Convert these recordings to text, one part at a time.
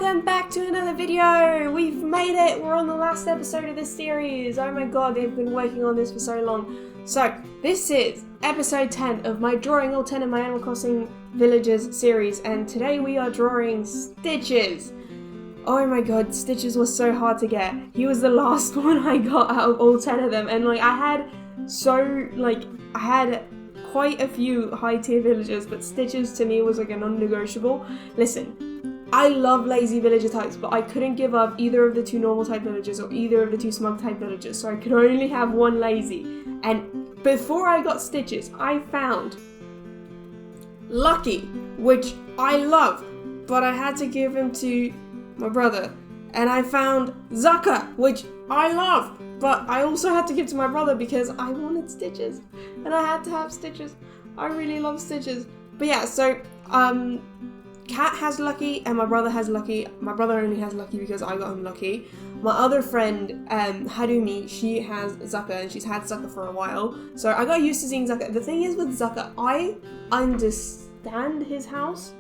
Welcome back to another video! We've made it! We're on the last episode of this series! Oh my god, they've been working on this for so long. So, this is episode 10 of my Drawing All 10 of my Animal Crossing Villages series, and today we are drawing Stitches! Oh my god, Stitches was so hard to get. He was the last one I got out of all 10 of them, and I had quite a few high tier villagers, but Stitches to me was a non-negotiable. Listen, I love lazy villager types, but I couldn't give up either of the two normal type villagers or either of the two smug type villagers, so I could only have one lazy. And before I got Stitches, I found Lucky, which I love, but I had to give him to my brother. And I found Zucker, which I love, but I also had to give to my brother because I wanted Stitches. And I had to have Stitches. I really love Stitches. But yeah, so, Cat has Lucky and my brother has Lucky. My brother only has Lucky because I got him Lucky. My other friend, Harumi, she has Zucker and she's had Zucker for a while. So I got used to seeing Zucker. The thing is with Zucker, I understand his house,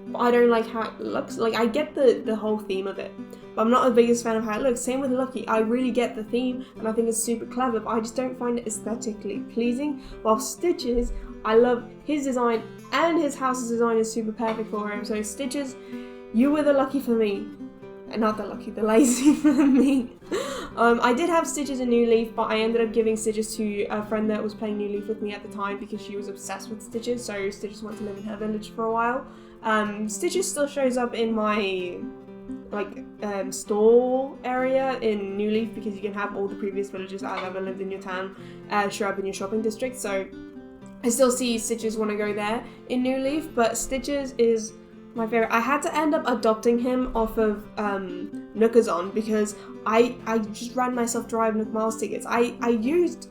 but I don't like how it looks. I get the whole theme of it, but I'm not the biggest fan of how it looks. Same with Lucky. I really get the theme and I think it's super clever, but I just don't find it aesthetically pleasing. While Stitches, I love his design and his house's design is super perfect for him. So Stitches, you were the lucky for me. Not the lucky, the lazy for me. I did have Stitches in New Leaf, but I ended up giving Stitches to a friend that was playing New Leaf with me at the time because she was obsessed with Stitches, so Stitches went to live in her village for a while. Stitches still shows up in my store area in New Leaf because you can have all the previous villagers that have ever lived in your town show up in your shopping district, so I still see Stitches when I go there in New Leaf, but Stitches is my favorite. I had to end up adopting him off of Nookazon because I just ran myself dry of Nook Miles tickets. I used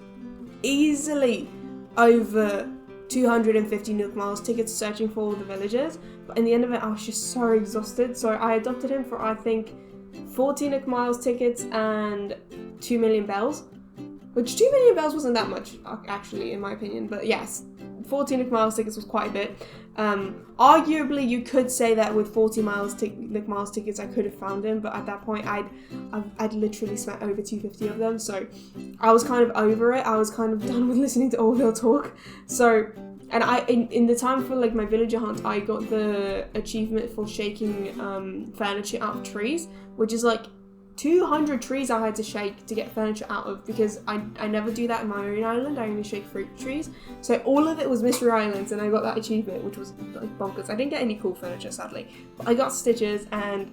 easily over 250 Nook Miles tickets searching for all the villagers, but in the end of it I was just so exhausted, so I adopted him for I think 40 Nook Miles tickets and 2 million bells, which 2 million bells wasn't that much actually in my opinion, but yes, 40 Nook Miles tickets was quite a bit. Arguably you could say that with 40 Nook Miles tickets I could have found him, but at that point I'd literally spent over 250 of them, so I was kind of over it. I was kind of done with listening to Orville talk. So, and in the time for my villager hunt, I got the achievement for shaking furniture out of trees, which is 200 trees I had to shake to get furniture out of, because I never do that in my own island. I only shake fruit trees. So all of it was Mystery Islands, and I got that achievement, which was bonkers. I didn't get any cool furniture, sadly, but I got Stitches, and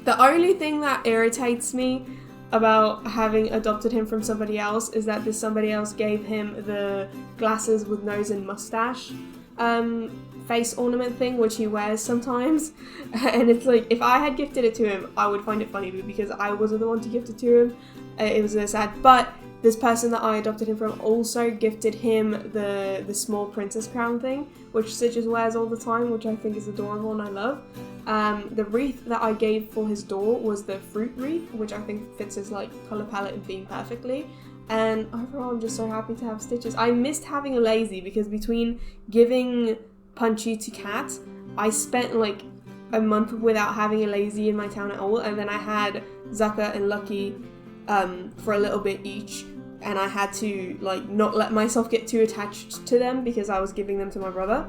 the only thing that irritates me about having adopted him from somebody else is that this somebody else gave him the glasses with nose and mustache face ornament thing, which he wears sometimes, and it's if I had gifted it to him I would find it funny, but because I wasn't the one to gift it to him, it was sad. But this person that I adopted him from also gifted him the small princess crown thing, which Stitches wears all the time, which I think is adorable and I love. The wreath that I gave for his door was the fruit wreath, which I think fits his colour palette and theme perfectly. And overall I'm just so happy to have Stitches. I missed having a lazy because between giving Punchy to Cat, I spent a month without having a lazy in my town at all, and then I had Zucker and Lucky for a little bit each, and I had to not let myself get too attached to them because I was giving them to my brother.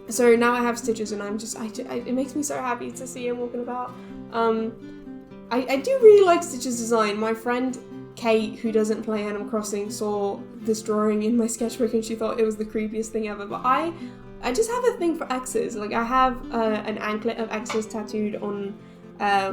So now I have Stitches, and it makes me so happy to see him walking about. I do really like Stitches' design. My friend Kate, who doesn't play Animal Crossing, saw this drawing in my sketchbook and she thought it was the creepiest thing ever, but I just have a thing for X's. I have an anklet of X's tattooed on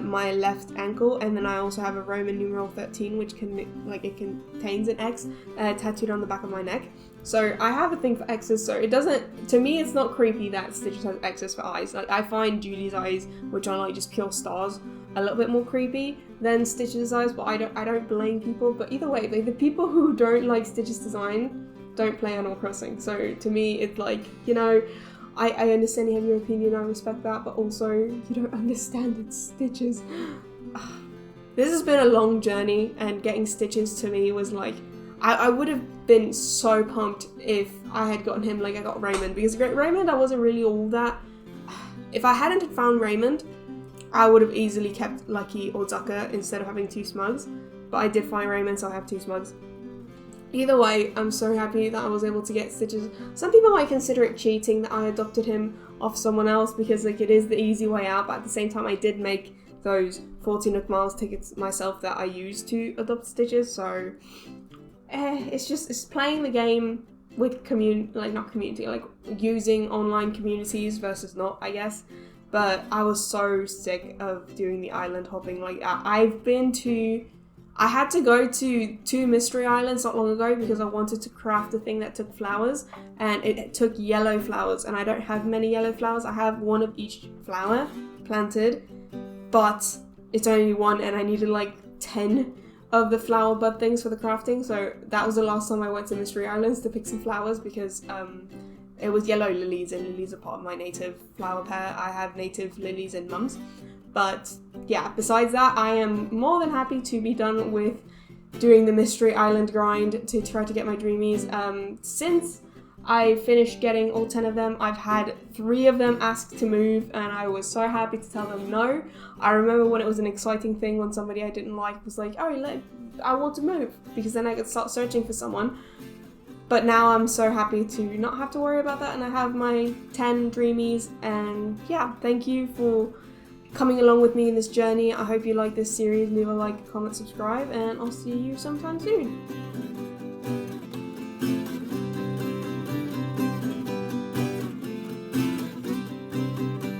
my left ankle, and then I also have a Roman numeral 13, which it contains an X tattooed on the back of my neck. So I have a thing for X's, so it doesn't, to me it's not creepy that Stitches has X's for eyes. I find Julie's eyes, which are just pure stars, a little bit more creepy than Stitches' eyes, but I don't blame people. But either way, the people who don't like Stitches' design don't play Animal Crossing. So to me, it's I understand you have your opinion, I respect that, but also you don't understand it's Stitches. This has been a long journey, and getting Stitches to me was I would have been so pumped if I had gotten him I got Raymond, because Raymond I wasn't really all that if I hadn't found Raymond, I would have easily kept Lucky or Zucker instead of having 2 Smugs. But I did find Raymond, so I have 2 Smugs. Either way, I'm so happy that I was able to get Stitches. Some people might consider it cheating that I adopted him off someone else because like it is the easy way out, but at the same time I did make those 40 Nook Miles tickets myself that I used to adopt Stitches, so it's playing the game with using online communities versus not, I guess. But I was so sick of doing the island hopping. Like I had to go to 2 mystery islands not long ago because I wanted to craft a thing that took flowers, and it took yellow flowers, and I don't have many yellow flowers. I have 1 of each flower planted, but it's only 1, and I needed like 10 of the flower bud things for the crafting. So that was the last time I went to mystery islands to pick some flowers because it was yellow lilies, and lilies are part of my native flower pair. I have native lilies and mums. But yeah, besides that, I am more than happy to be done with doing the mystery island grind to try to get my dreamies. Since I finished getting all 10 of them, I've had 3 of them ask to move, and I was so happy to tell them no. I remember when it was an exciting thing when somebody I didn't like was like, oh, I want to move, because then I could start searching for someone. But now I'm so happy to not have to worry about that, and I have my 10 dreamies, and yeah, thank you for coming along with me in this journey. I hope you like this series. Leave a like, comment, subscribe, and I'll see you sometime soon.